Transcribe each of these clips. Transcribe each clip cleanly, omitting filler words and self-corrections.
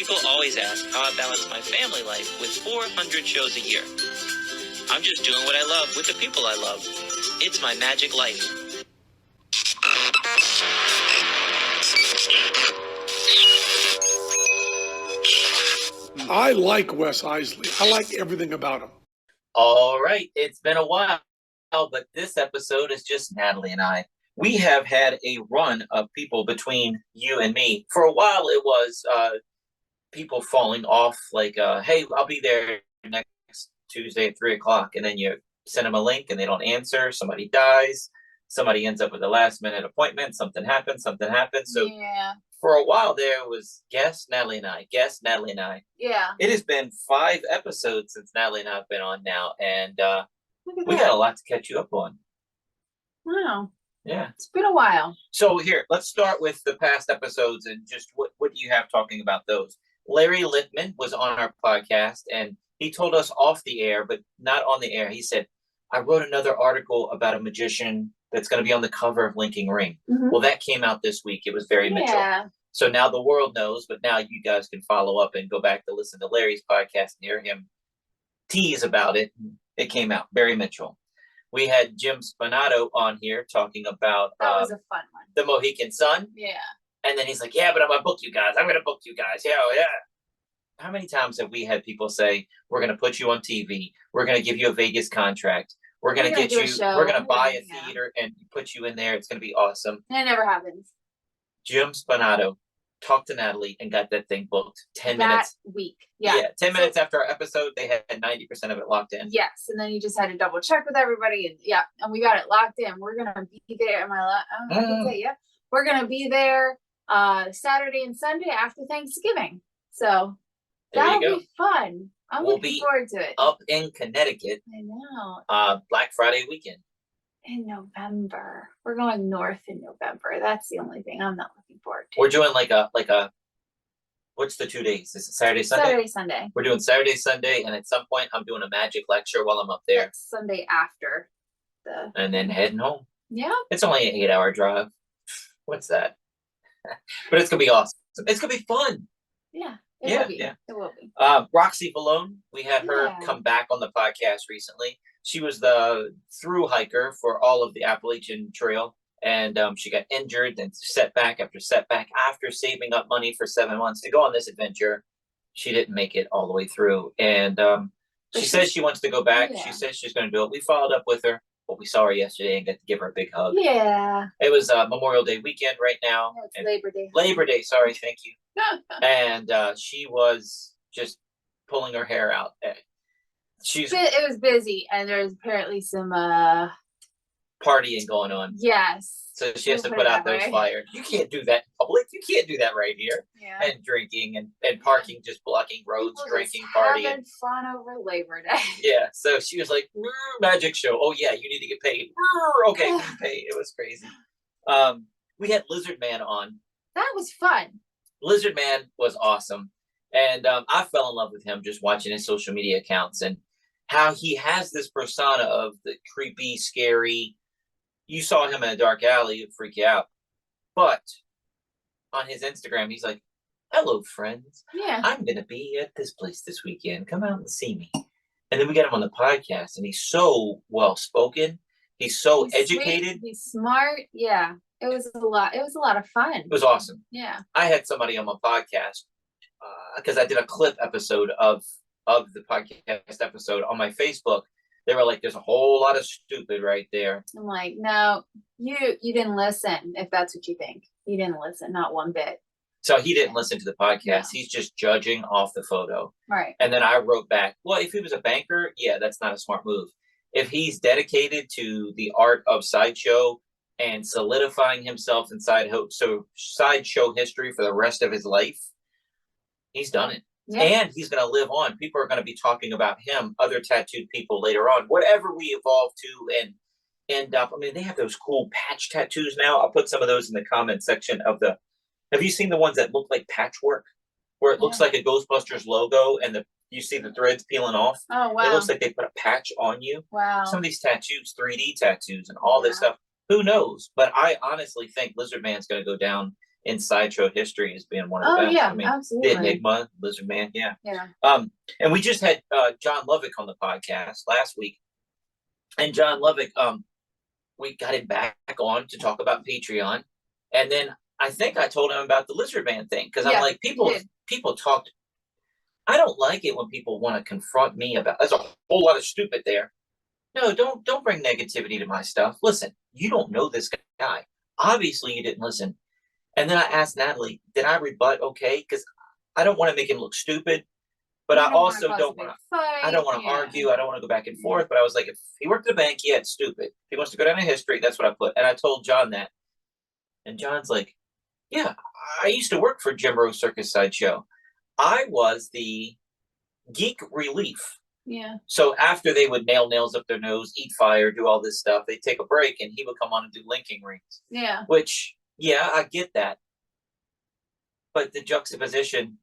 People always ask how I balance my family life with 400 shows a year. I'm just doing what I love with the people I love. It's my magic life. I like Wes Iseli. I like everything about him. All right, it's been a while, but this episode is just Natalie and I. We have had a run of people between you and me. For a while, it was people falling off, like, hey, I'll be there next Tuesday at 3 o'clock. And then you send them a link and they don't answer. Somebody dies. Somebody ends up with a last minute appointment. Something happens. So yeah. For a while there was guest Natalie and I. Yeah. It has been 5 episodes since Natalie and I have been on now. And we got a lot to catch you up on. Wow. Yeah. It's been a while. So here, let's start with the past episodes and just what do you have talking about those? Larry Littman was on our podcast and he told us off the air, but not on the air. He said, I wrote another article about a magician that's going to be on the cover of Linking Ring. Mm-hmm. Well, that came out this week. It was Barry Mitchell. So now the world knows, but now you guys can follow up and go back to listen to Larry's podcast and hear him tease about it. It came out, Barry Mitchell. We had Jim Spinato on here talking about that was a fun one. The Mohican Sun. Yeah. And then he's like, yeah, but I'm going to book you guys. I'm going to book you guys. Yeah, yeah. How many times have we had people say, we're going to put you on TV. We're going to give you a Vegas contract. We're going to get you, we're going to buy a theater and put you in there. It's going to be awesome. And it never happens. Jim Spinato talked to Natalie and got that thing booked 10 minutes. That week. Yeah. 10 minutes after our episode, they had 90% of it locked in. Yes. And then you just had to double check with everybody. And we got it locked in. We're going to be there. I can say, yeah. We're going to be there Saturday and Sunday after Thanksgiving. So that'll be fun. We'll looking forward to it. Up in Connecticut. I know. Black Friday weekend. In November. We're going north in November. That's the only thing I'm not looking forward to. We're doing like a what's the 2 days? Is it Saturday, Sunday? Saturday, Sunday. We're doing Saturday, Sunday, and at some point I'm doing a magic lecture while I'm up there. That's Sunday after and then heading home. Yeah. It's only an 8-hour drive. What's that? But it's gonna be awesome. It's gonna be fun. Yeah. It will be. Roxy Valone, we had her come back on the podcast recently. She was the through hiker for all of the Appalachian Trail, and she got injured and setback after setback after saving up money for 7 months to go on this adventure. She didn't make it all the way through, and she says she wants to go back. Yeah. She says she's going to do it. We followed up with her, but we saw her yesterday and got to give her a big hug. Yeah. It was Memorial Day weekend right now. No, it's Labor Day. Labor Day, sorry, thank you. And she was just pulling her hair out. It was busy, and there's apparently some partying going on. Yes. So she has to put out those flyers. You can't do that in public. You can't do that right here. Yeah. And drinking and parking, just blocking roads, drinking, partying. Having fun over Labor Day. Yeah. So she was like, magic show. Oh yeah, you need to get paid. Okay, we can pay. It was crazy. We had Lizard Man on. That was fun. Lizard Man was awesome. And I fell in love with him just watching his social media accounts and how he has this persona of the creepy, scary. You saw him in a dark alley, it'd freak you out. But on his Instagram, he's like, hello, friends. Yeah. I'm going to be at this place this weekend. Come out and see me. And then we got him on the podcast, and he's so well-spoken. He's so educated. Sweet, he's smart. Yeah. It was a lot. It was a lot of fun. It was awesome. Yeah. I had somebody on my podcast because I did a clip episode of the podcast episode on my Facebook. They were like, there's a whole lot of stupid right there. I'm like, no, you didn't listen, if that's what you think. You didn't listen, not one bit. So he didn't listen to the podcast. No. He's just judging off the photo. Right. And then I wrote back, well, if he was a banker, yeah, that's not a smart move. If he's dedicated to the art of sideshow and solidifying himself in sideshow history for the rest of his life, he's done it. Yeah. And he's going to live on. People are going to be talking about him, other tattooed people later on, whatever we evolve to and end up. I mean, they have those cool patch tattoos now. I'll put some of those in the comment section of the. Have you seen the ones that look like patchwork, where it looks like a Ghostbusters logo and you see the threads peeling off? Oh, wow. It looks like they put a patch on you. Wow. Some of these tattoos, 3D tattoos and all this stuff. Who knows? But I honestly think Lizard Man's going to go down in sideshow history as being one of the Oh best. yeah, I mean, absolutely. the Enigma, Lizard Man, yeah. Yeah. And we just had John Lovick on the podcast last week, and John Lovick, we got him back on to talk about Patreon, and then I think I told him about the Lizard Man thing because I'm like, people talked. I don't like it when people want to confront me about. There's a whole lot of stupid there. No, don't bring negativity to my stuff. Listen, you don't know this guy. Obviously, you didn't listen. And then I asked Natalie, did I rebut okay? Because I don't want to make him look stupid, but I also don't want to. I don't want to argue. I don't want to go back and forth. But I was like, if he worked at a bank, yeah, it's stupid. If he wants to go down in history, that's what I put. And I told John that. And John's like, yeah, I used to work for Jim Rose Circus Sideshow. I was the geek relief. Yeah. So after they would nail nails up their nose, eat fire, do all this stuff, they'd take a break and he would come on and do linking rings. Yeah. Which, yeah, I get that. But the juxtaposition,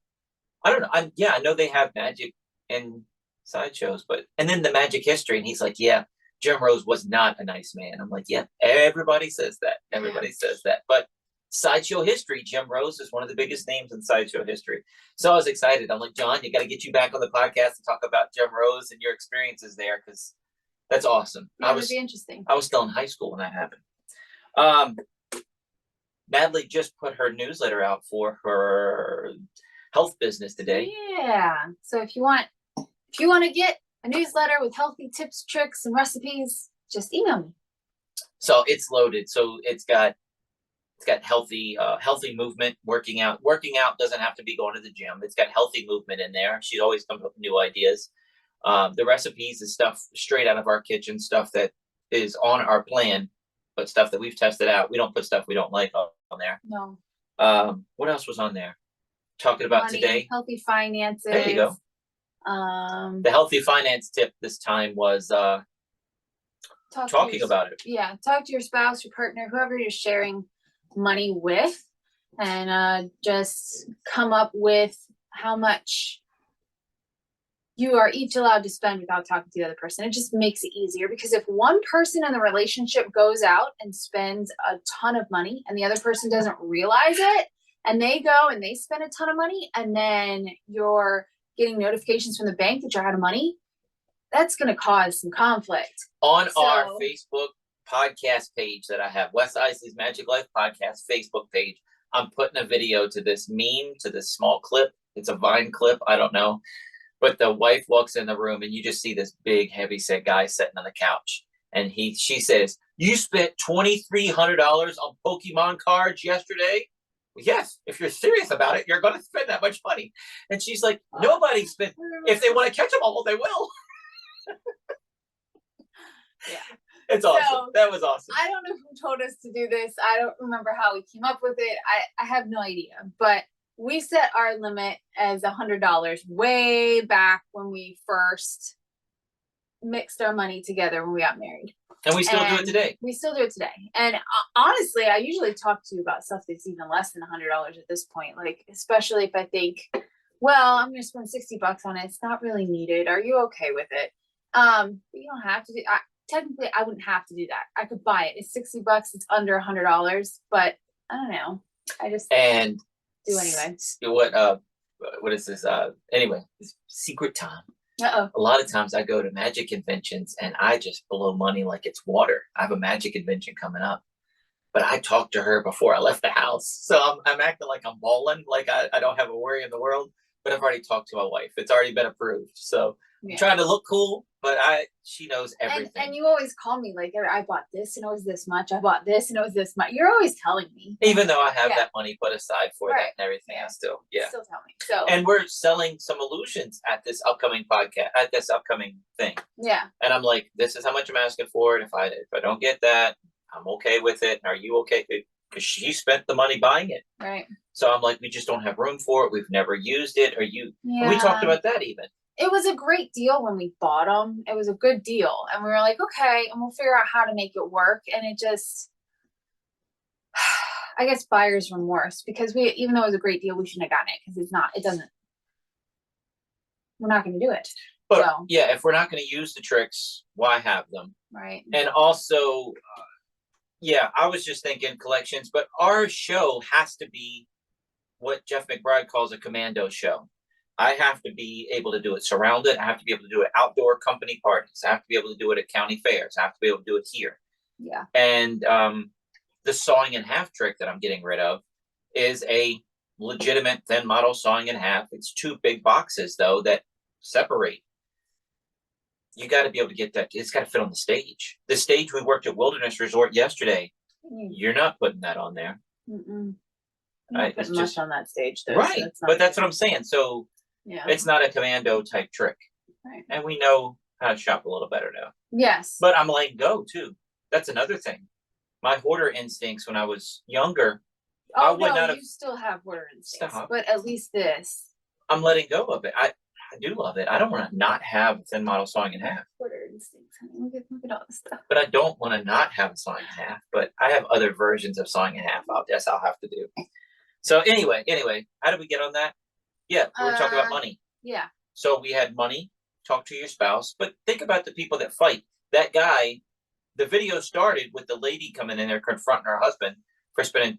I don't know. I know they have magic and sideshows, and then the magic history, and he's like, yeah, Jim Rose was not a nice man. I'm like, yeah, everybody says that. Everybody says that. But sideshow history, Jim Rose is one of the biggest names in sideshow history. So I was excited. I'm like, John, you got to get you back on the podcast to talk about Jim Rose and your experiences there, because that's awesome. Yeah, that'd be interesting. I was still in high school when that happened. Natalie just put her newsletter out for her health business today. Yeah. So if you want to get a newsletter with healthy tips, tricks, and recipes, just email me. So it's loaded. So it's got healthy movement, working out. Working out doesn't have to be going to the gym. It's got healthy movement in there. She always comes up with new ideas. The recipes is stuff straight out of our kitchen, stuff that is on our plan, but stuff that we've tested out. We don't put stuff we don't like on there. No. What else was on there? Talking about Money, today. Healthy finances. There you go. The healthy finance tip this time was talking about it. Yeah. Talk to your spouse, your partner, whoever you're sharing money with, and just come up with how much you are each allowed to spend without talking to the other person. It just makes it easier, because if one person in the relationship goes out and spends a ton of money and the other person doesn't realize it, and they go and they spend a ton of money, and then you're getting notifications from the bank that you're out of money, that's going to cause some conflict. On our Facebook podcast page that I have, Wes Iseli's Magiclife podcast Facebook page, I'm putting a video to this meme, to this small clip. It's a Vine clip. I don't know. But the wife walks in the room and you just see this big, heavy-set guy sitting on the couch. And she says, you spent $2,300 on Pokemon cards yesterday? Yes, if you're serious about it, you're going to spend that much money. And she's like, nobody spent. If they want to catch them all, they will. Yeah. It's awesome. So, that was awesome. I don't know who told us to do this. I don't remember how we came up with it. I have no idea. But we set our limit as $100 way back when we first mixed our money together when we got married. And we still do it today. We still do it today. And honestly, I usually talk to you about stuff that's even less than $100 at this point. Like, especially if I think, well, I'm going to spend $60 on it. It's not really needed. Are you okay with it? But you don't have to do. Technically, I wouldn't have to do that. I could buy it. It's $60. It's under $100. But I don't know. I just do anyway. What is this? Anyway, secret time. Uh-oh. A lot of times I go to magic conventions and I just blow money like it's water. I have a magic convention coming up, but I talked to her before I left the house. So I'm acting like I'm balling, like I don't have a worry in the world, but I've already talked to my wife. It's already been approved. So I'm trying to look cool, but she knows everything. And you always call me like, I bought this and it was this much. I bought this and it was this much. You're always telling me. Even though I have that money put aside for that and everything, I still tell me. So, and we're selling some illusions at this upcoming podcast, at this upcoming thing. Yeah. And I'm like, this is how much I'm asking for it. If I don't get that, I'm okay with it. And are you okay? Because she spent the money buying it. Right. So I'm like, we just don't have room for it. We've never used it. We talked about that even. It was a great deal when we bought them. It was a good deal. And we were like, okay, and we'll figure out how to make it work. And it just, I guess buyer's remorse, because even though it was a great deal, we shouldn't have gotten it, because we're not going to do it. But if we're not going to use the tricks, why have them? Right. And also, Yeah, I was just thinking collections, but our show has to be what Jeff McBride calls a commando show. I have to be able to do it surrounded. I have to be able to do it outdoor company parties. I have to be able to do it at county fairs. I have to be able to do it here. Yeah. And the sawing in half trick that I'm getting rid of is a legitimate thin model sawing in half. It's 2 big boxes though that separate. You got to be able to get that. It's got to fit on the stage. The stage we worked at Wilderness Resort yesterday. You're not putting that on there. Mm-mm. Not putting much on that stage, though. Right, so but that's what I'm saying. So yeah, it's not a commando type trick, right. And we know how to shop a little better now. Yes, but I'm letting go too. That's another thing. My hoarder instincts when I was younger. Oh no, you still have hoarder instincts, but at least this. I'm letting go of it. I do love it. I don't want to not have a thin model sawing in half. Hoarder instincts, honey. Look at all this stuff. But I don't want to not have a sawing in half. But I have other versions of sawing in half. I'll have to do. So anyway, how did we get on that? Yeah, we were talking about money. Yeah. So we had money, talk to your spouse, but think about the people that fight. That guy, the video started with the lady coming in there confronting her husband for spending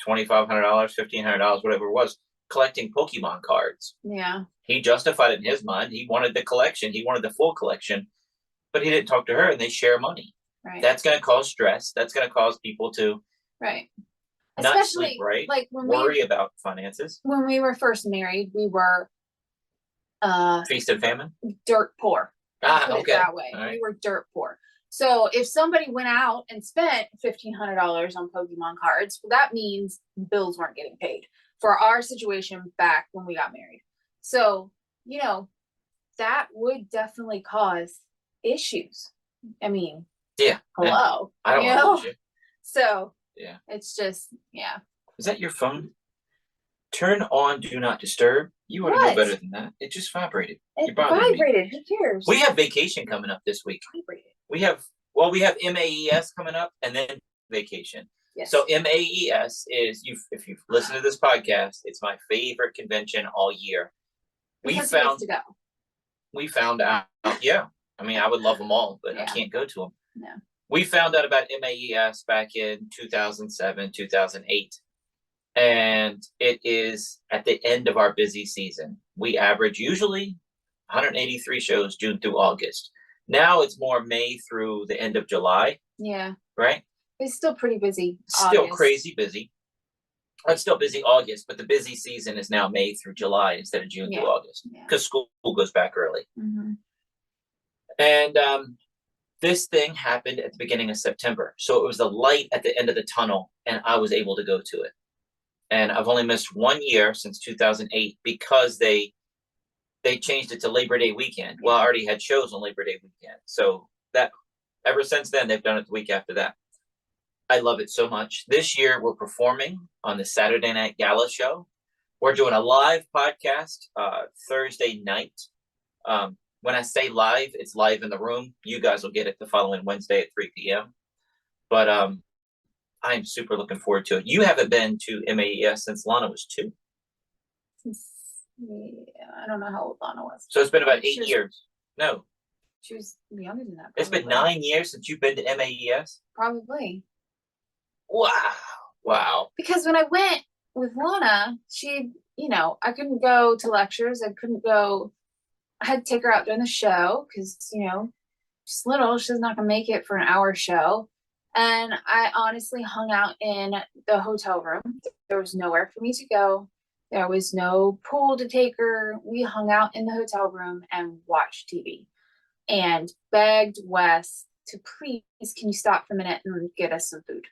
$2,500, $1,500, whatever it was, collecting Pokemon cards. Yeah. He justified it in his mind. He wanted the collection. He wanted the full collection, but he didn't talk to her, and they share money. Right. That's going to cause stress. That's going to cause people to not sleep right, like when worry about finances. When we were first married, we were feast and famine, dirt poor. Put it that way. Right. We were dirt poor. So if somebody went out and spent $1,500 on Pokemon cards, well, that means bills weren't getting paid for our situation back when we got married. So, that would definitely cause issues. I mean, yeah. Hello. I don't want to lose you. So yeah, it's just, yeah. Is that your phone? Turn on Do Not Disturb. You ought to know better than that. It just vibrated. It vibrated. Who cares? We have vacation coming up this week. Vibrated. We have MAES coming up and then vacation. Yes. So MAES is, if you've listened to this podcast, it's my favorite convention all year. We found out, yeah. I mean, I would love them all, but I can't go to them. No. We found out about MAES back in 2007, 2008. And it is at the end of our busy season. We average usually 183 shows June through August. Now it's more May through the end of July. Yeah. Right? It's still pretty busy. Still crazy busy. It's still busy August, but the busy season is now May through July instead of June through August because school goes back early. Mm-hmm. And this thing happened at the beginning of September. So it was the light at the end of the tunnel, and I was able to go to it. And I've only missed 1 year since 2008 because they changed it to Labor Day weekend. Well, I already had shows on Labor Day weekend. So that ever since then, they've done it the week after that. I love it so much. This year, we're performing on the Saturday Night Gala show. We're doing a live podcast Thursday night. When I say live, it's live in the room. You guys will get it the following Wednesday at 3 p.m. But I'm super looking forward to it. You haven't been to MAES since Lana was 2. I don't know how old Lana was. So it's been about 8 years. No. She was younger than that. Probably. It's been 9 years since you've been to MAES? Probably. Wow. Because when I went with Lana, she, I couldn't go to lectures. I had to take her out during the show because, she's little. She's not going to make it for an hour show. And I honestly hung out in the hotel room. There was nowhere for me to go. There was no pool to take her. We hung out in the hotel room and watched TV and begged Wes to please, can you stop for a minute and get us some food?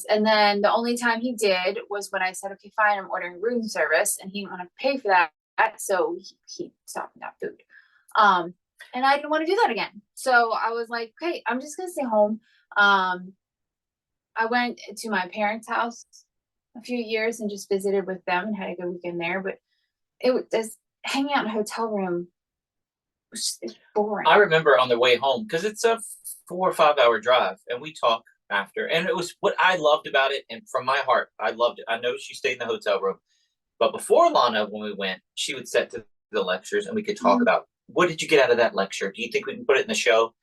And then the only time he did was when I said, okay, fine, I'm ordering room service, and he didn't want to pay for that. So he stopped and got food. And I didn't want to do that again. So I was like, okay, I'm just going to stay home. I went to my parents' house a few years and just visited with them and had a good weekend there. But it was hanging out in a hotel room. It's boring. I remember on the way home, because it's a 4 or 5 hour drive, and we talk after. And it was what I loved about it. And from my heart, I loved it. I know she stayed in the hotel room. But before Lana, when we went, she would sit to the lectures and we could talk about, what did you get out of that lecture? Do you think we can put it in the show?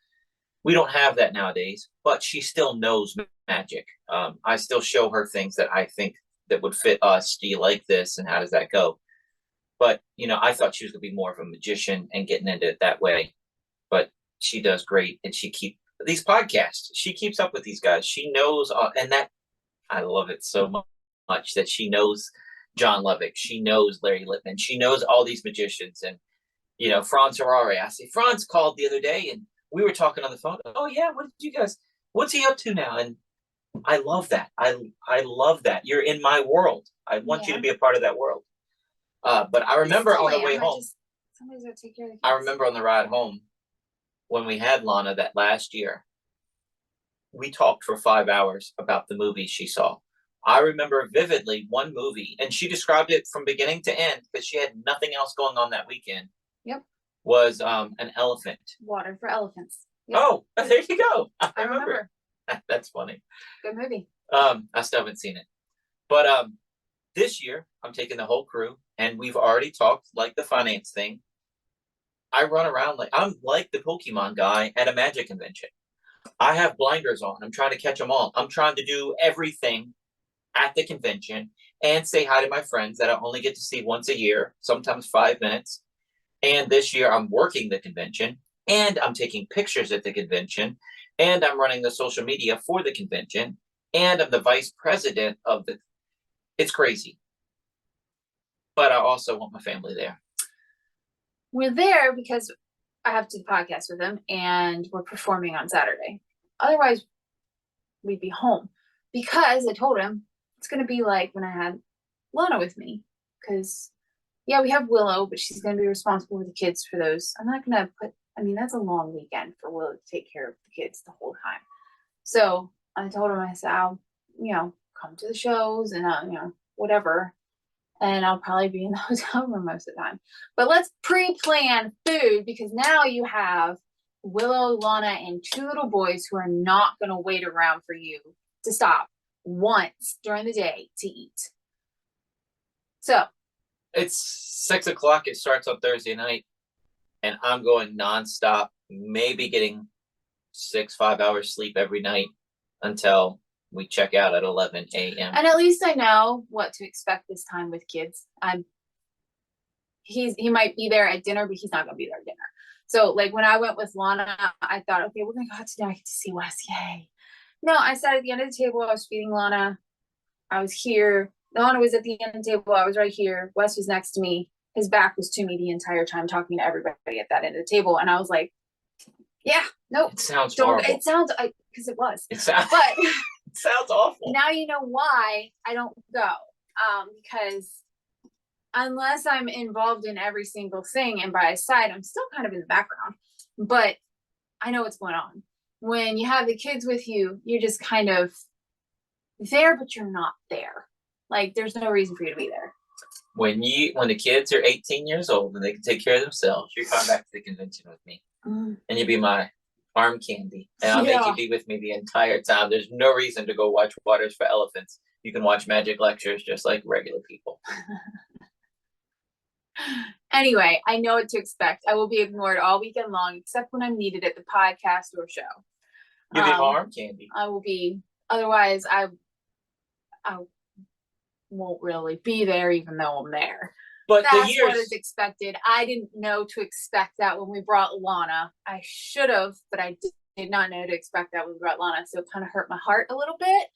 We don't have that nowadays, but she still knows magic. I still show her things that I think that would fit us. Do you like this? And how does that go? But, I thought she was going to be more of a magician and getting into it that way. But she does great. And these podcasts, she keeps up with these guys. She knows, and that I love it so much that she knows John Lovick. She knows Larry Lippman. She knows all these magicians. And, Franz Harare. I say, Franz called the other day and we were talking on the phone. Oh, yeah. What's he up to now? And I love that. I love that. You're in my world. I want you to be a part of that world. But I remember on the way home, somebody's got to take care of the kids. I remember on the ride home when we had Lana that last year, we talked for 5 hours about the movies she saw. I remember vividly one movie, and she described it from beginning to end because she had nothing else going on that weekend. Yep. Was an elephant. Water for Elephants. Yep. Oh, there you go. I remember. That's funny. Good movie. I still haven't seen it. But this year, I'm taking the whole crew, and we've already talked like the finance thing. I run around I'm like the Pokemon guy at a magic convention. I have blinders on. I'm trying to catch them all. I'm trying to do everything at the convention and say hi to my friends that I only get to see once a year, sometimes 5 minutes. And this year I'm working the convention and I'm taking pictures at the convention and I'm running the social media for the convention and I'm the vice president of it's crazy. But I also want my family there. We're there because I have to do the podcast with them and we're performing on Saturday. Otherwise, we'd be home because I told him it's going to be like when I had Lana with me. Because, yeah, we have Willow, but she's going to be responsible with the kids for those. I'm not going to that's a long weekend for Willow to take care of the kids the whole time. So I told him, I said, I'll, come to the shows and, whatever. And I'll probably be in the hotel room most of the time. But let's pre-plan food because now you have Willow, Lana, and 2 little boys who are not going to wait around for you to stop once during the day to eat. So. It's 6:00. It starts on Thursday night. And I'm going nonstop, maybe getting 5 hours sleep every night until we check out at 11 a.m. And at least I know what to expect this time with kids. He might be there at dinner, but he's not going to be there at dinner. So like when I went with Lana, I thought, okay, we're going to go out to dinner. I get to see Wes. Yay. No, I sat at the end of the table. I was feeding Lana. I was here. Lana was at the end of the table. I was right here. Wes was next to me. His back was to me the entire time talking to everybody at that end of the table. And I was like, yeah, nope. It sounds horrible. It sounds, because it was. It sounds awful. Now you know why I don't go. Because unless I'm involved in every single thing and by his side, I'm still kind of in the background. But I know what's going on. When you have the kids with you, you're just kind of there, but you're not there. Like, there's no reason for you to be there. When the kids are 18 years old and they can take care of themselves, you're coming back to the convention with me. And you'll be my arm candy. And I'll make you be with me the entire time. There's no reason to go watch Waters for Elephants. You can watch magic lectures just like regular people. Anyway, I know what to expect. I will be ignored all weekend long, except when I'm needed at the podcast or show. You'll be my arm candy. I will be. Otherwise, I won't really be there, even though I'm there. But that's what is expected. I didn't know to expect that when we brought Lana. I should have, but I did not know to expect that when we brought Lana. So it kind of hurt my heart a little bit.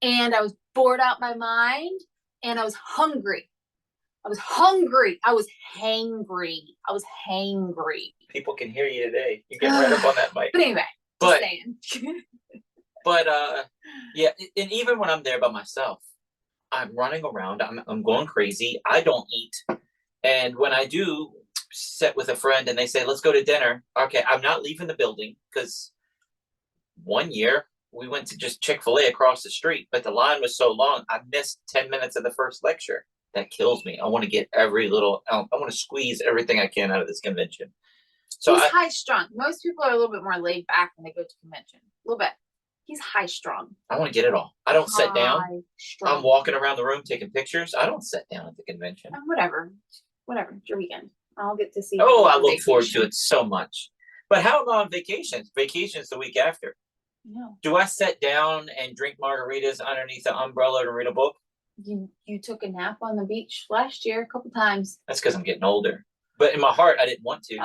And I was bored out my mind. And I was hungry. I was hungry. I was hangry. People can hear you today. You get right up on that mic. But anyway, just saying. But yeah, and even when I'm there by myself, I'm running around. I'm going crazy. I don't eat. And when I do sit with a friend and they say, let's go to dinner. Okay, I'm not leaving the building because one year we went to just Chick-fil-A across the street, but the line was so long, I missed 10 minutes of the first lecture. That kills me. I want to get I want to squeeze everything I can out of this convention. So he's high strung. Most people are a little bit more laid back when they go to convention. A little bit. He's high strung. I want to get it all. I don't sit down. I'm walking around the room taking pictures. I don't sit down at the convention. Whatever. It's your weekend. I'll get to see. Oh, I look forward to it so much. But how am I on vacations? Vacation's the week after. No. Do I sit down and drink margaritas underneath the umbrella to read a book? You took a nap on the beach last year a couple times. That's because I'm getting older. But in my heart, I didn't want to. You're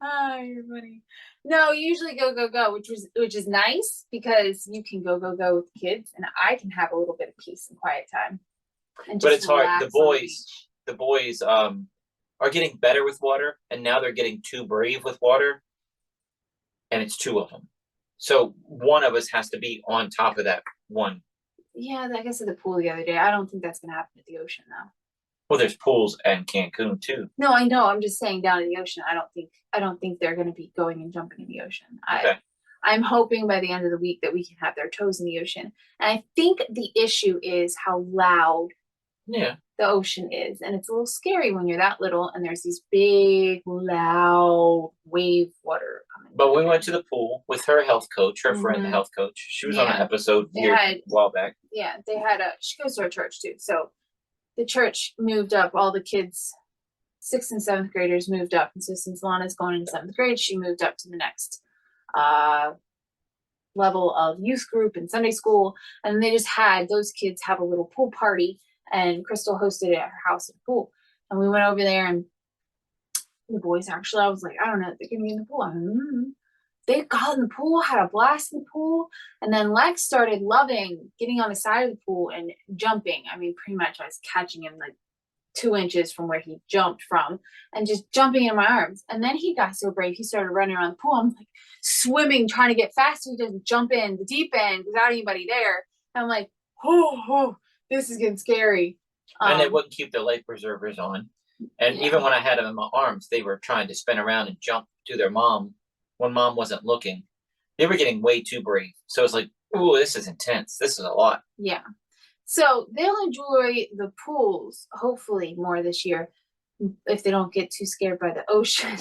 funny. No, you usually go, which is nice because you can go with kids and I can have a little bit of peace and quiet time. And But it's hard. relax The boys are getting better with water, and now they're getting too brave with water. And it's 2 of them. So one of us has to be on top of that one. Yeah, I guess at the pool the other day. I don't think that's gonna happen at the ocean though. Well, there's pools in Cancun too. No, I know. I'm just saying down in the ocean. I don't think they're gonna be going and jumping in the ocean. Okay. I'm hoping by the end of the week that we can have their toes in the ocean. And I think the issue is how loud Yeah. the ocean is. And it's a little scary when you're that little and there's these big, loud wave water coming. But we went to the pool with her health coach, her friend, the health coach. She was on an episode a while back. Yeah, she goes to our church too. So the church moved up, all the kids, 6th and 7th graders moved up. And so since Lana's going into 7th grade, she moved up to the next level of youth group and Sunday school. And they just had those kids have a little pool party, and Crystal hosted it at her house at the pool. And we went over there, and the boys actually, I was like, I don't know, they're gonna be in the pool. They got in the pool, had a blast in the pool, and then Lex started loving getting on the side of the pool and jumping. I mean, pretty much I was catching him like 2 inches from where he jumped from and just jumping in my arms. And then he got so brave, he started running around the pool. I'm like swimming, trying to get fast so he doesn't jump in the deep end without anybody there. And I'm like, oh, this is getting scary. And they wouldn't keep the life preservers on. And even when I had them in my arms, they were trying to spin around and jump to their mom when mom wasn't looking. They were getting way too brave. So it's like, oh, this is intense. This is a lot. Yeah. So they'll enjoy the pools, hopefully, more this year if they don't get too scared by the ocean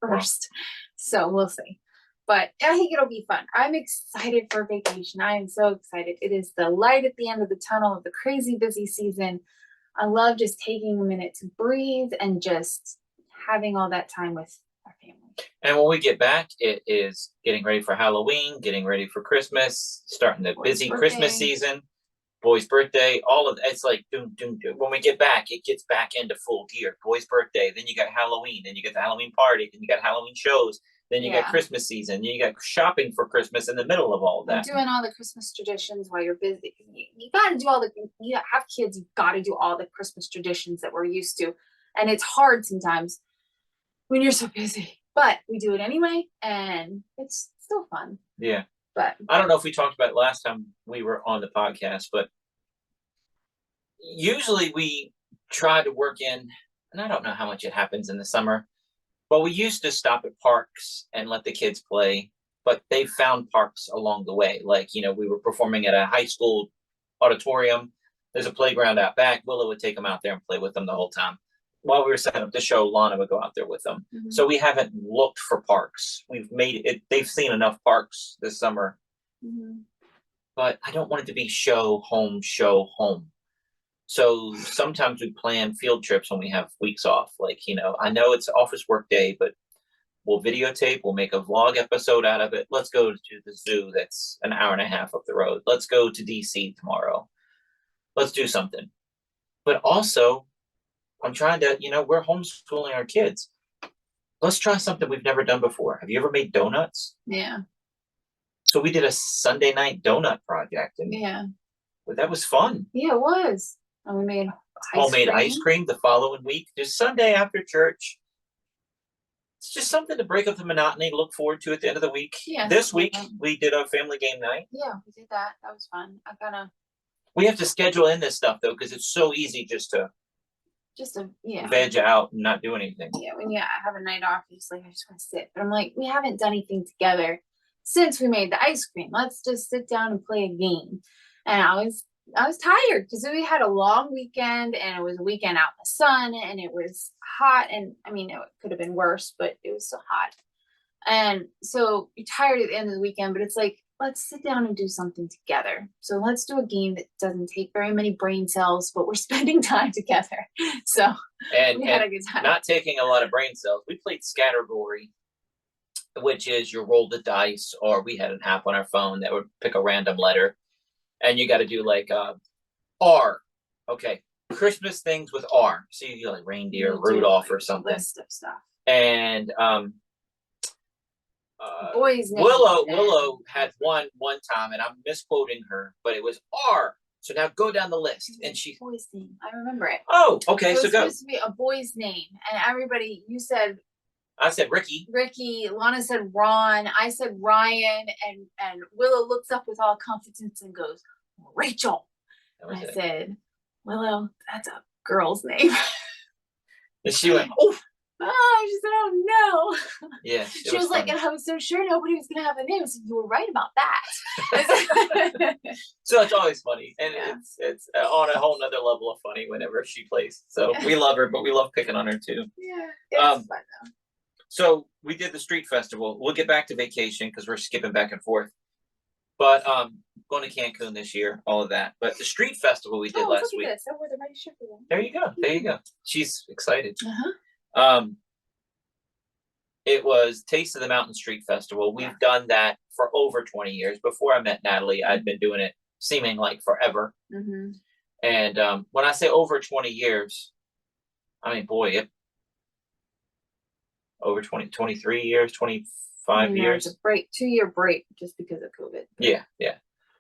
first. So we'll see. But I think it'll be fun. I'm excited for vacation. I am so excited. It is the light at the end of the tunnel of the crazy busy season. I love just taking a minute to breathe and just having all that time with our family. And when we get back, it is getting ready for Halloween, getting ready for Christmas, starting the busy Christmas season. Boy's birthday, all of it's like doom. When we get back, it gets back into full gear. Boy's birthday, then you got Halloween, then you get the Halloween party, then you got Halloween shows, then you got Christmas season, then you got shopping for Christmas in the middle of all that. You're doing all the Christmas traditions while you're busy. You got to do you have kids, you got to do all the Christmas traditions that we're used to. And it's hard sometimes when you're so busy, but we do it anyway, and it's still fun. Yeah. But I don't know if we talked about it last time we were on the podcast, but usually we try to work in, and I don't know how much it happens in the summer, but we used to stop at parks and let the kids play, but they found parks along the way. Like, we were performing at a high school auditorium. There's a playground out back. Willow would take them out there and play with them the whole time. While we were setting up the show, Lana would go out there with them. Mm-hmm. So we haven't looked for parks. We've made it. They've seen enough parks this summer. Mm-hmm. But I don't want it to be show, home. So sometimes we plan field trips when we have weeks off. Like, I know it's office work day, but we'll videotape. We'll make a vlog episode out of it. Let's go to the zoo that's an hour and a half up the road. Let's go to DC tomorrow. Let's do something. But also, I'm trying to, we're homeschooling our kids. Let's try something we've never done before. Have you ever made donuts? Yeah. So we did a Sunday night donut project. And that was fun. Yeah, it was. And we made homemade ice cream the following week, just Sunday after church. It's just something to break up the monotony, look forward to at the end of the week. Yeah. This week, we did a family game night. Yeah, we did that. That was fun. We have to schedule in this stuff, though, because it's so easy just to veg out and not do anything. Yeah, when you have a night off, you're just like, I just want to sit. But I'm like, we haven't done anything together since we made the ice cream. Let's just sit down and play a game. And I was tired because we had a long weekend, and it was a weekend out in the sun, and it was hot. And I mean, it could have been worse, but it was still hot. And so you're tired at the end of the weekend, but it's like, let's sit down and do something together. So let's do a game that doesn't take very many brain cells, but we're spending time together. So we had a good time. Not taking a lot of brain cells. We played Scattergory. which is you roll the dice, or we had an app on our phone that would pick a random letter, and you got to do like R. Okay, Christmas things with R. So you do like reindeer, You do, Rudolph, like, or something. list of stuff. And Boys' names. Willow had one time, and I'm misquoting her, but it was R. So now go down the list, and she. Boy's name. I remember it. Oh, okay. It So was go. supposed to be a boy's name, and everybody. You said I said Ricky. Ricky. Lana said Ron. I said Ryan, and Willow looks up with all confidence and goes, Rachel. I said, Willow, that's a girl's name. And she went, oh. Oh, she said, oh no. Yeah. She was like, and I was so sure nobody was gonna have a name. So you were right about that. So it's always funny, and Yeah. it's on a whole nother level of funny whenever she plays. So we love her, but we love picking on her too. Yeah, it's fun though. So we did the street festival. We'll get back to vacation because we're skipping back and forth. But going to Cancun this year, all of that. But the street festival we did last week. This. I wore the right shirt for them. There you go. There you go. She's excited. Uh-huh. It was Taste of the Mountain Street Festival. We've done that for over 20 years. Before I met Natalie, I'd been doing it seeming like forever. Mm-hmm. And when I say over 20 years, I mean, boy, over 23 years, 25 years. It's a 2-year break just because of COVID. Yeah.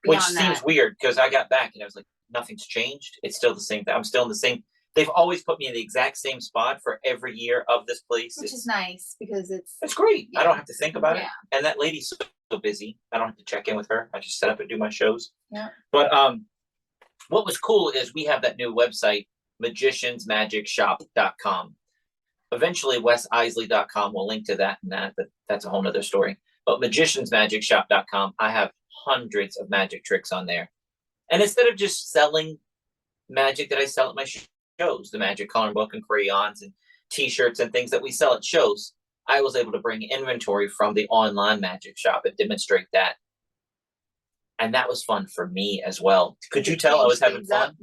Which seems weird because I got back and I was like, nothing's changed. It's still the same thing. I'm still in the same. They've always put me in the exact same spot for every year of this place. Which is nice because it's great. Yeah. I don't have to think about it. Yeah. And that lady's so busy. I don't have to check in with her. I just set up and do my shows. Yeah. But what was cool is we have that new website, magiciansmagicshop.com. Eventually, wesisley.com will link to that and that, but that's a whole nother story. But magiciansmagicshop.com, I have hundreds of magic tricks on there. And instead of just selling magic that I sell at my shows, the magic coloring book and crayons and t-shirts and things that we sell at shows, I was able to bring inventory from the online magic shop and demonstrate that. And that was fun for me as well. Could you tell I was having fun?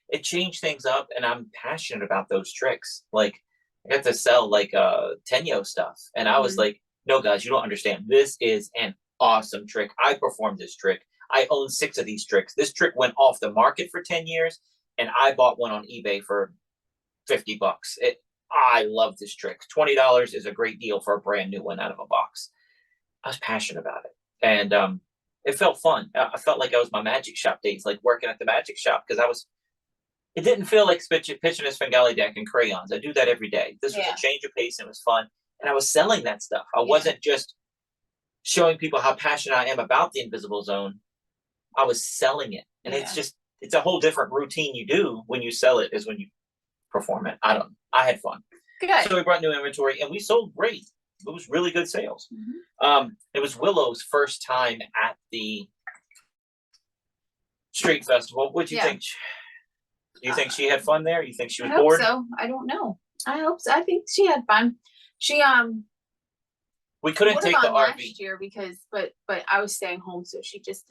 It changed things up, and I'm passionate about those tricks. Like, I got to sell like Tenyo stuff, and I was like, no, guys, you don't understand. This is an awesome trick. I performed this trick. I own 6 of these tricks. This trick went off the market for 10 years, and I bought one on eBay for $50. I love this trick. $20 is a great deal for a brand new one out of a box. I was passionate about it, and it felt fun. I felt like I was my magic shop days, like working at the magic shop, because it didn't feel like pitching a Svengali deck and crayons. I do that every day. This was a change of pace, and it was fun. And I was selling that stuff. I wasn't just showing people how passionate I am about the Invisible Zone. I was selling it. And it's a whole different routine you do when you sell it as when you perform it. I had fun. Good. So we brought new inventory, and we sold great. It was really good sales. It was Willow's first time at the street festival. What do you think? Do you think she had fun there? You think she was bored? I hope so. I don't know. I hope so. I think she had fun. She we couldn't take the RV last year but I was staying home, so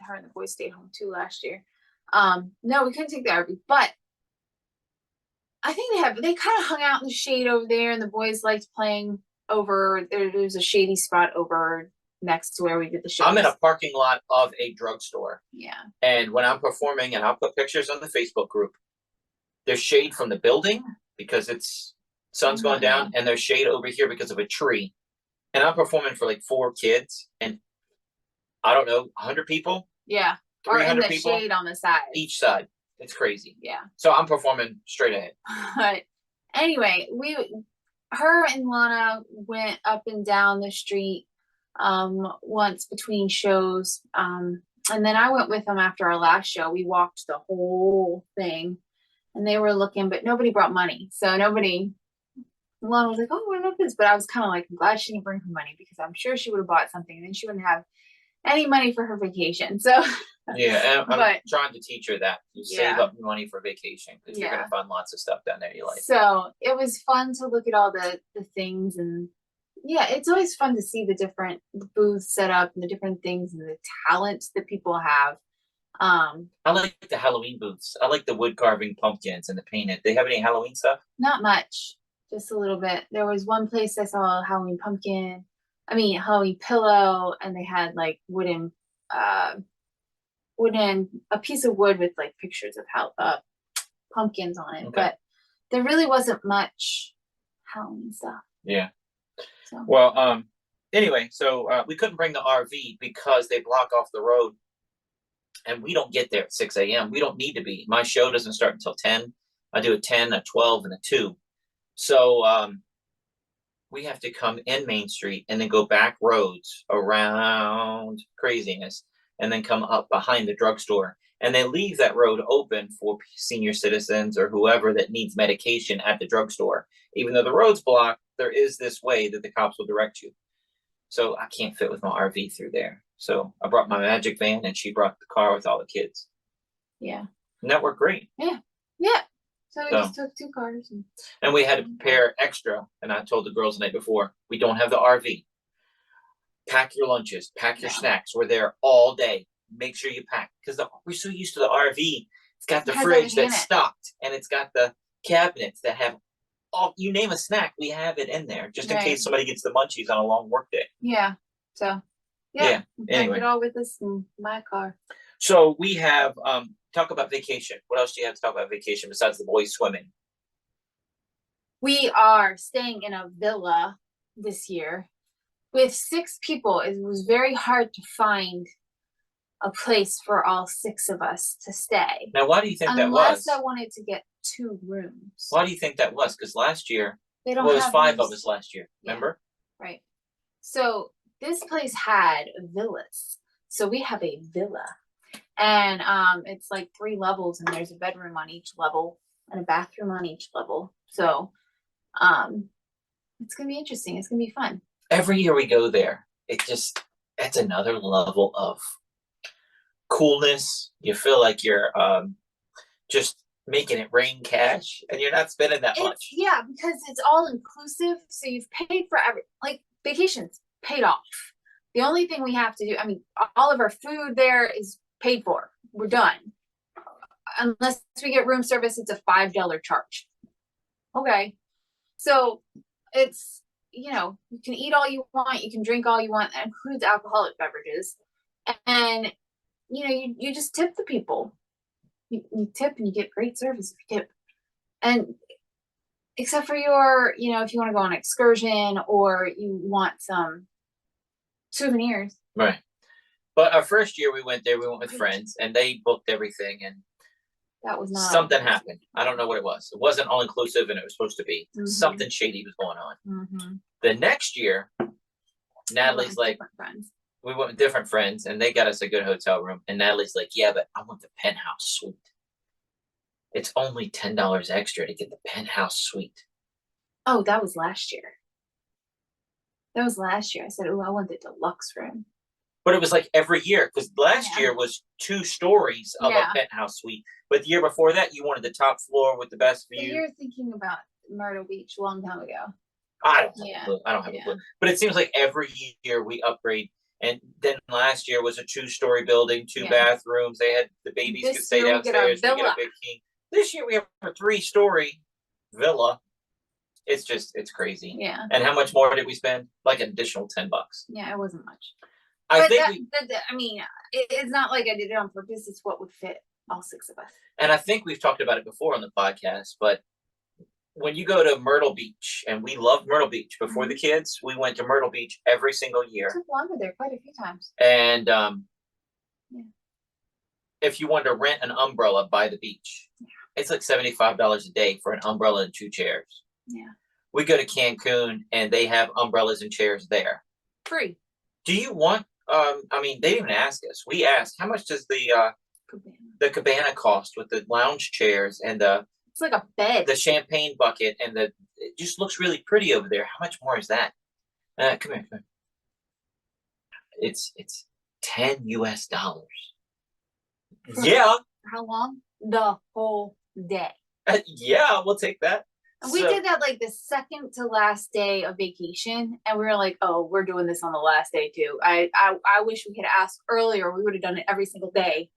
her and the boys stayed home too last year. No, we couldn't take the RV, but I think they kind of hung out in the shade over there, and the boys liked playing over there. There's a shady spot over next to where we did the show. I'm in a parking lot of a drugstore. Yeah. And when I'm performing, and I'll put pictures on the Facebook group, there's shade from the building because it's sun's going down, and there's shade over here because of a tree. And I'm performing for like 4 kids, and I don't know, 100 people. Yeah. 300 or in the people, shade on the side. Each side. It's crazy. Yeah. So I'm performing straight ahead. But anyway, her and Lana went up and down the street once between shows. And then I went with them after our last show. We walked the whole thing, and they were looking, but nobody brought money. So Lana was like, oh, what about this? But I was kind of like, I'm glad she didn't bring her money, because I'm sure she would have bought something, and then she wouldn't have any money for her vacation. So yeah, and I'm trying to teach her that you save up money for vacation, because you're gonna find lots of stuff down there you like. So it was fun to look at all the things, and it's always fun to see the different booths set up and the different things and the talents that people have. I like the Halloween booths. I like the wood carving pumpkins and the painted. They have any Halloween stuff? Not much, just a little bit. There was one place I saw a Halloween pumpkin, Halloween pillow, and they had like a piece of wood with like pictures of how pumpkins on it. Okay. But there really wasn't much Halloween stuff. Yeah. So. Well, anyway, so we couldn't bring the RV because they block off the road, and we don't get there at 6 a.m. We don't need to be. My show doesn't start until 10. I do a 10, a 12, and a 2. So we have to come in Main Street and then go back roads around craziness and then come up behind the drugstore. And they leave that road open for senior citizens or whoever that needs medication at the drugstore. Even though the road's blocked, there is this way that the cops will direct you. So I can't fit with my RV through there. So I brought my Magic van, and she brought the car with all the kids. Yeah. And that worked great. Yeah. Yeah. So we just took 2 cars. And we had to prepare extra. And I told the girls the night before, we don't have the RV. Pack your lunches, pack your snacks. We're there all day. Make sure you pack. Because we're so used to the RV. It's got the fridge that's stocked. And it's got the cabinets that have all, you name a snack, we have it in there. Just in case somebody gets the munchies on a long work day. Yeah. So, yeah. Anyway. It all with this in my car. So we have, talk about vacation. What else do you have to talk about vacation besides the boys swimming? We are staying in a villa this year with 6 people. It was very hard to find a place for all 6 of us to stay. Now, why do you think that was? Unless I wanted to get 2 rooms. Why do you think that was? Because last year, it was 5 of us last year. Remember? Right. So this place had villas. So we have a villa. And it's like 3 levels, and there's a bedroom on each level and a bathroom on each level. So it's gonna be interesting. It's gonna be fun. Every year we go there, it's another level of coolness. You feel like you're just making it rain cash, and you're not spending that much. Yeah, because it's all inclusive. So you've paid for vacations paid off. The only thing we have to do, all of our food there is paid for. We're done. Unless we get room service, it's a $5 charge. Okay. So it's, you can eat all you want, you can drink all you want. That includes alcoholic beverages. And, you just tip the people. You tip and you get great service if you tip. And except for your, if you want to go on an excursion or you want some souvenirs. Right. But our first year we went there, we went with friends, and they booked everything, and that was not something happened. I don't know what it was. It wasn't all inclusive, and it was supposed to be. Mm-hmm. Something shady was going on. Mm-hmm. The next year, Natalie's like, we went with different friends, and they got us a good hotel room. And Natalie's like, yeah, but I want the penthouse suite. It's only $10 extra to get the penthouse suite. Oh, that was last year. I said, oh, I want the deluxe room. But it was like every year, because last year was 2 stories of a penthouse suite. But the year before that, you wanted the top floor with the best view. So you're thinking about Myrtle Beach a long time ago. I don't have a clue. But it seems like every year we upgrade. And then last year was a 2-story building, 2 bathrooms. They had the babies could stay downstairs. They get a big king. This year we have a 3-story villa. It's crazy. Yeah. And how much more did we spend? Like an additional $10. Yeah, it wasn't much. It's not like I did it on purpose. It's what would fit all 6 of us. And I think we've talked about it before on the podcast, but when you go to Myrtle Beach, and we loved Myrtle Beach before the kids, we went to Myrtle Beach every single year. I took longer there quite a few times. And if you wanted to rent an umbrella by the beach, it's like $75 a day for an umbrella and 2 chairs. Yeah. We go to Cancun, and they have umbrellas and chairs there. Free. Do you want? They didn't even ask us. We asked, how much does the cabana cost with the lounge chairs and it's like a bed, the champagne bucket, and it just looks really pretty over there. How much more is that? Come here. It's $10 US. Yeah. How long? The whole day. Yeah, we'll take that. We did that like the second to last day of vacation, and we were like, "Oh, we're doing this on the last day too." I wish we could ask earlier. We would have done it every single day,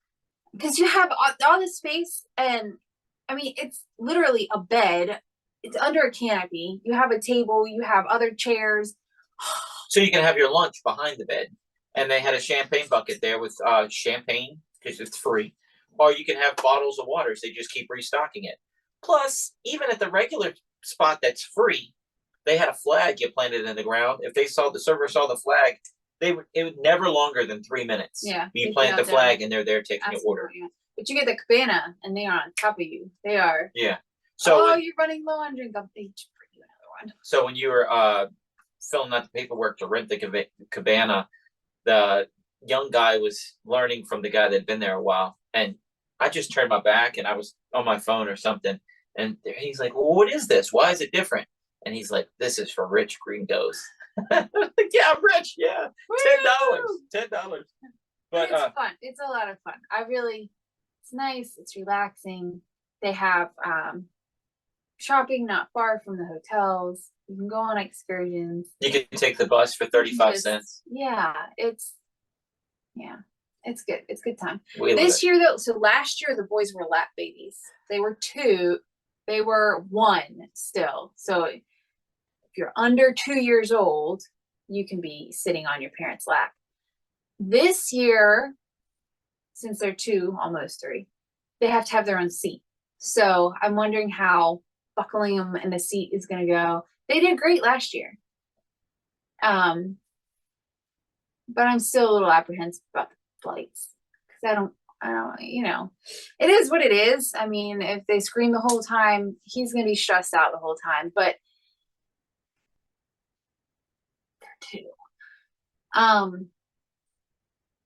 because you have all this space, and it's literally a bed. It's under a canopy. You have a table. You have other chairs. So you can have your lunch behind the bed. And they had a champagne bucket there with champagne because it's free. Or you can have bottles of water. So they just keep restocking it. Plus, even at the regular spot that's free, they had a flag you planted in the ground. If the server saw the flag, it would never longer than 3 minutes. Yeah. You plant the flag and they're there taking your order. Yeah. But you get the cabana and they are on top of you. They are. Yeah. So you're running low on drink. I'll bring you another one. So when you were filling out the paperwork to rent the cabana, the young guy was learning from the guy that had been there a while, and I just turned my back and I was on my phone or something, and he's like, "Well, what is this? Why is it different?" And he's like, "This is for rich gringos." Yeah, I'm rich. Yeah, $10. But it's fun. It's a lot of fun. It's nice. It's relaxing. They have shopping not far from the hotels. You can go on excursions. You can take the bus for 35 cents. Yeah, it's good. It's a good time. This year though, so last year the boys were lap babies. They were 2. They were 1 still. So if you're under 2 years old, you can be sitting on your parents' lap. This year, since they're 2, almost 3, they have to have their own seat. So I'm wondering how buckling them in the seat is going to go. They did great last year. But I'm still a little apprehensive about the flights because I don't, it is what it is. I mean, if they scream the whole time, he's going to be stressed out the whole time, but they're 2.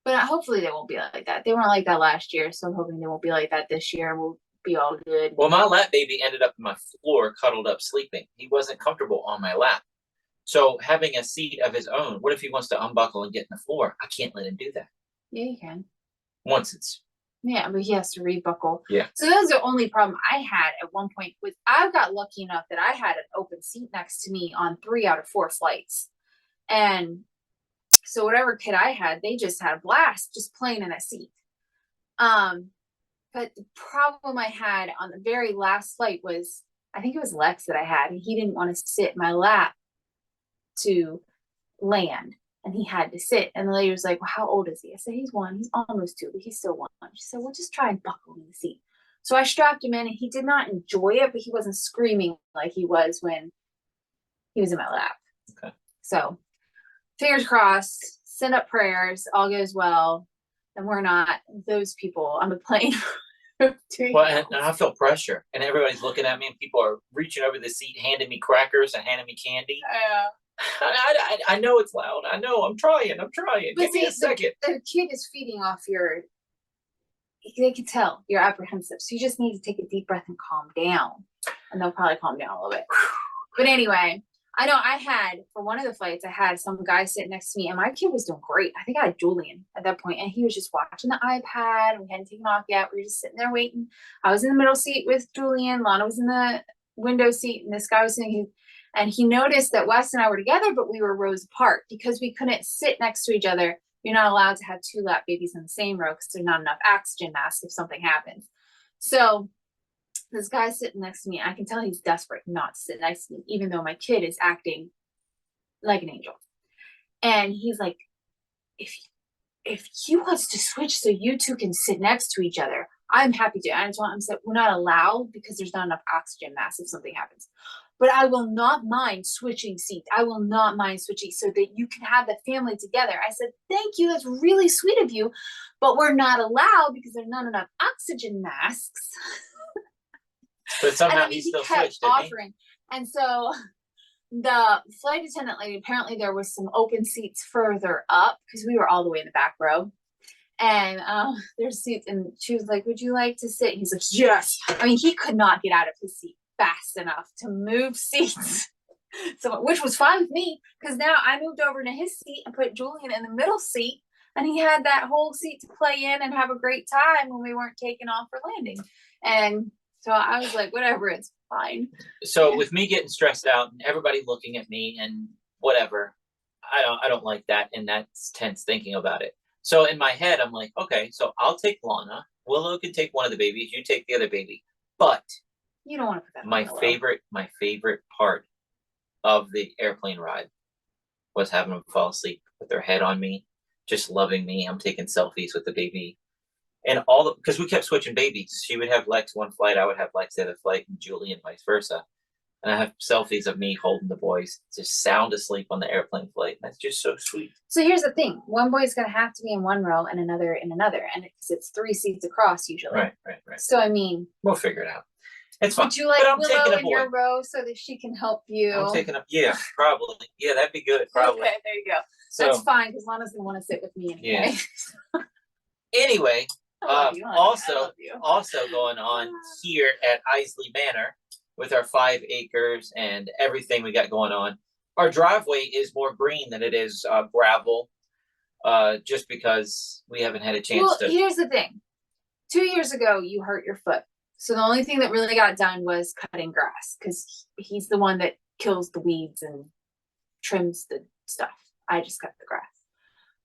But hopefully they won't be like that. They weren't like that last year, so I'm hoping they won't be like that this year. We'll be all good. Well, my lap baby ended up on my floor, cuddled up, sleeping. He wasn't comfortable on my lap. So having a seat of his own, what if he wants to unbuckle and get in the floor? I can't let him do that. Yeah, you can. Once it's... Yeah, but he has to rebuckle. Yeah. So that was the only problem I had at one point. I got lucky enough that I had an open seat next to me on 3 out of 4 flights. And so whatever kid I had, they just had a blast just playing in that seat. But the problem I had on the very last flight was, I think it was Lex that I had, and he didn't want to sit in my lap to land, and he had to sit. And the lady was like, "Well, how old is he?" I said, "He's 1. He's almost 2, but he's still 1." She said, "Well, just try and buckle in the seat." So I strapped him in, and he did not enjoy it, but he wasn't screaming like he was when he was in my lap. Okay. So fingers crossed, send up prayers, all goes well, and we're not those people on the plane. Well, and I feel pressure, and everybody's looking at me, and people are reaching over the seat, handing me crackers and handing me candy. I know it's loud. I know. I'm trying. But give me a second. The kid is feeding off they can tell you're apprehensive. So you just need to take a deep breath and calm down. And they'll probably calm down a little bit. But anyway, I know for one of the flights, I had some guy sitting next to me, and my kid was doing great. I think I had Julian at that point, and he was just watching the iPad. We hadn't taken off yet. We were just sitting there waiting. I was in the middle seat with Julian. Lana was in the window seat, and this guy was sitting. And he noticed that Wes and I were together, but we were rows apart because we couldn't sit next to each other. You're not allowed to have 2 lap babies in the same row because there's not enough oxygen masks if something happens. So this guy's sitting next to me. I can tell he's desperate not to sit next to me, even though my kid is acting like an angel. And he's like, if he wants to switch so you 2 can sit next to each other, I'm happy to. I just want him to say, we're not allowed because there's not enough oxygen masks if something happens. But I will not mind switching seats. I will not mind switching so that you can have the family together. I said, thank you. That's really sweet of you. But we're not allowed because there's not enough oxygen masks. But somehow he still switched, offering. And so the flight attendant lady, apparently there was some open seats further up because we were all the way in the back row. And there's seats, and she was like, would you like to sit? He's like, yes. I mean, he could not get out of his seat fast enough to move seats. So, which was fine with me, because now I moved over to his seat and put Julian in the middle seat, and he had that whole seat to play in and have a great time when we weren't taking off for landing. And so I was like, whatever, it's fine. So with me getting stressed out and everybody looking at me and whatever, I don't like that, and that's tense thinking about it. So in my head, I'm like, okay, so I'll take Lana. Willow can take one of the babies. You take the other baby. But you don't want to put that. My favorite part of the airplane ride was having them fall asleep with their head on me, just loving me. I'm taking selfies with the baby. And because we kept switching babies. She would have Lex one flight, I would have Lex the other flight, and Julie and vice versa. And I have selfies of me holding the boys just sound asleep on the airplane flight. That's just so sweet. So here's the thing. One boy's going to have to be in one row and another in another. And it's 3 seats across usually. Right. So, I mean. We'll figure it out. It's fine. Would you like Willow in your row so that she can help you? I'm taking up. Yeah, probably. Yeah, that'd be good. Probably. Okay, there you go. So, that's fine because Lana's going to want to sit with me anyway. Yeah. Anyway, also going on here at Iseli Manor with our 5 acres and everything we got going on. Our driveway is more green than it is gravel, just because we haven't had a chance to. Well, here's the thing. 2 years ago, you hurt your foot. So the only thing that really got done was cutting grass because he's the one that kills the weeds and trims the stuff. I just cut the grass.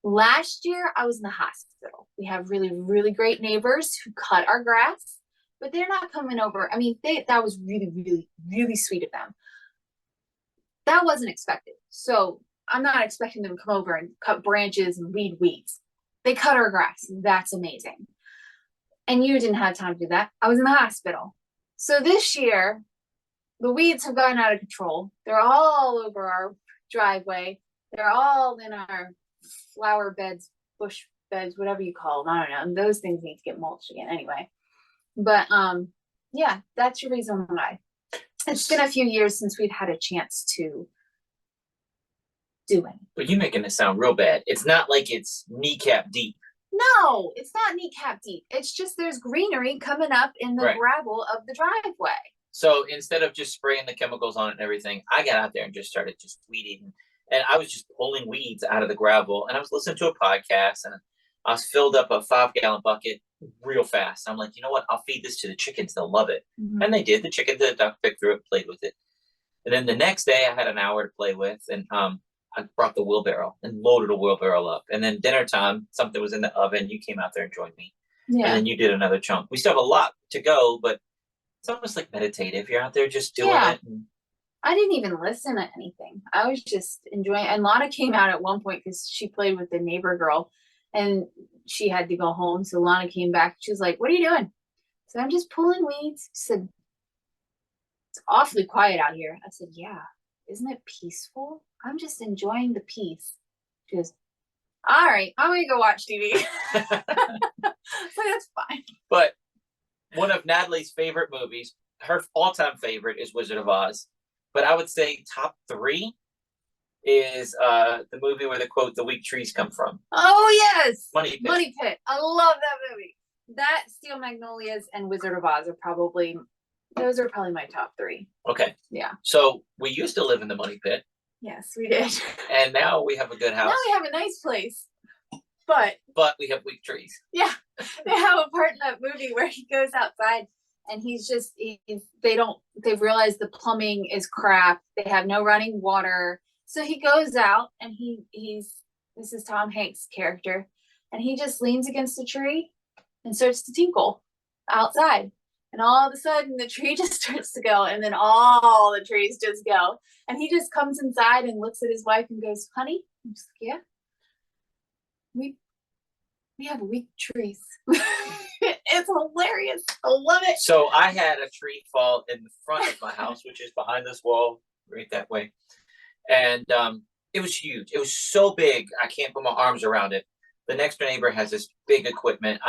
Last year, I was in the hospital. We have really, really great neighbors who cut our grass, but they're not coming over. I mean, that was really, really, really sweet of them. That wasn't expected. So I'm not expecting them to come over and cut branches and weed weeds. They cut our grass. That's amazing. And you didn't have time to do that. I was in the hospital. So this year, the weeds have gotten out of control. They're all over our driveway. They're all in our flower beds, bush beds, whatever you call them. I don't know. And those things need to get mulched again anyway. But yeah, that's your reason why. It's been a few years since we've had a chance to do it. But you're making it sound real bad. It's not like it's kneecap deep. No, it's not kneecap deep. It's just there's greenery coming up in the gravel of the driveway. So instead of just spraying the chemicals on it and everything, I got out there and just started just weeding. And I was just pulling weeds out of the gravel. And I was listening to a podcast and I was filled up a 5-gallon bucket real fast. I'm like, you know what? I'll feed this to the chickens. They'll love it. Mm-hmm. And they did. The chickens, the duck picked through it, played with it. And then the next day I had an hour to play with. And I brought the wheelbarrow and loaded a wheelbarrow up. And then dinner time, something was in the oven. You came out there and joined me. Yeah. And then you did another chunk. We still have a lot to go, but it's almost like meditative. You're out there just doing it. And I didn't even listen to anything. I was just enjoying it. And Lana came out at one point because she played with the neighbor girl and she had to go home. So Lana came back. She was like, "What are you doing?" I said, "I'm just pulling weeds." She said, "It's awfully quiet out here." I said, "Yeah. Isn't it peaceful? I'm just enjoying the peace." She goes, "All right, I'm going to go watch TV." So that's fine. But one of Natalie's favorite movies, her all-time favorite is Wizard of Oz. But I would say top 3 is the movie where the quote, "The weak trees come from." Oh, yes. Money Pit. Money Pit. I love that movie. That, Steel Magnolias, and Wizard of Oz are probably my top 3. Okay. Yeah. So we used to live in the Money Pit. Yes, we did. And now we have a good house. Now we have a nice place. But we have weak trees. Yeah. They have a part in that movie where he goes outside and they've realized the plumbing is crap. They have no running water. So he goes out and this is Tom Hanks' character, and he just leans against a tree and starts to tinkle outside. And all of a sudden, the tree just starts to go, and then all the trees just go. And he just comes inside and looks at his wife and goes, "Honey," I'm just like, "Yeah, we have weak trees." It's hilarious. I love it. So I had a tree fall in the front of my house, which is behind this wall, right that way. And it was huge. It was so big, I can't put my arms around it. The next door neighbor has this big equipment.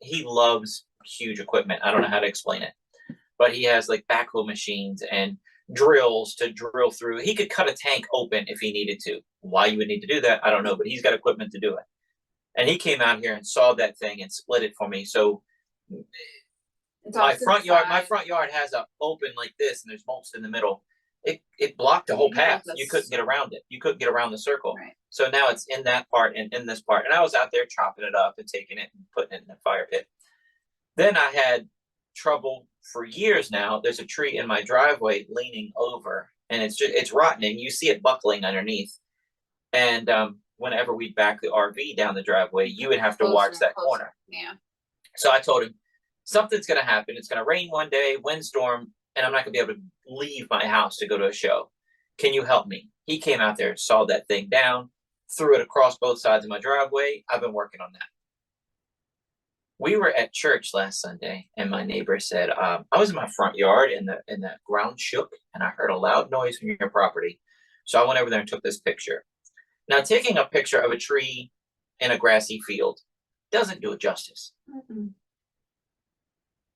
He loves huge equipment. I don't know how to explain it, but he has like backhoe machines and drills to drill through. He could cut a tank open if he needed to. Why you would need to do that, I don't know, but he's got equipment to do it. And he came out here and saw that thing and split it for me. So my front yard has a open like this, and there's mulch in the middle. It blocked the whole path. You couldn't get around it. You couldn't get around the circle. Right. So now it's in that part and in this part. And I was out there chopping it up and taking it and putting it in the fire pit. Then I had trouble for years now. There's a tree in my driveway leaning over, and it's rotten, and you see it buckling underneath. And whenever we back the RV down the driveway, you would have to watch that corner. Yeah. So I told him, something's going to happen. It's going to rain one day, windstorm, and I'm not going to be able to leave my house to go to a show. Can you help me? He came out there, sawed that thing down, threw it across both sides of my driveway. I've been working on that. We were at church last Sunday, and my neighbor said, I was in my front yard, and the ground shook, and I heard a loud noise from your property. So I went over there and took this picture. Now, taking a picture of a tree in a grassy field doesn't do it justice. Mm-mm.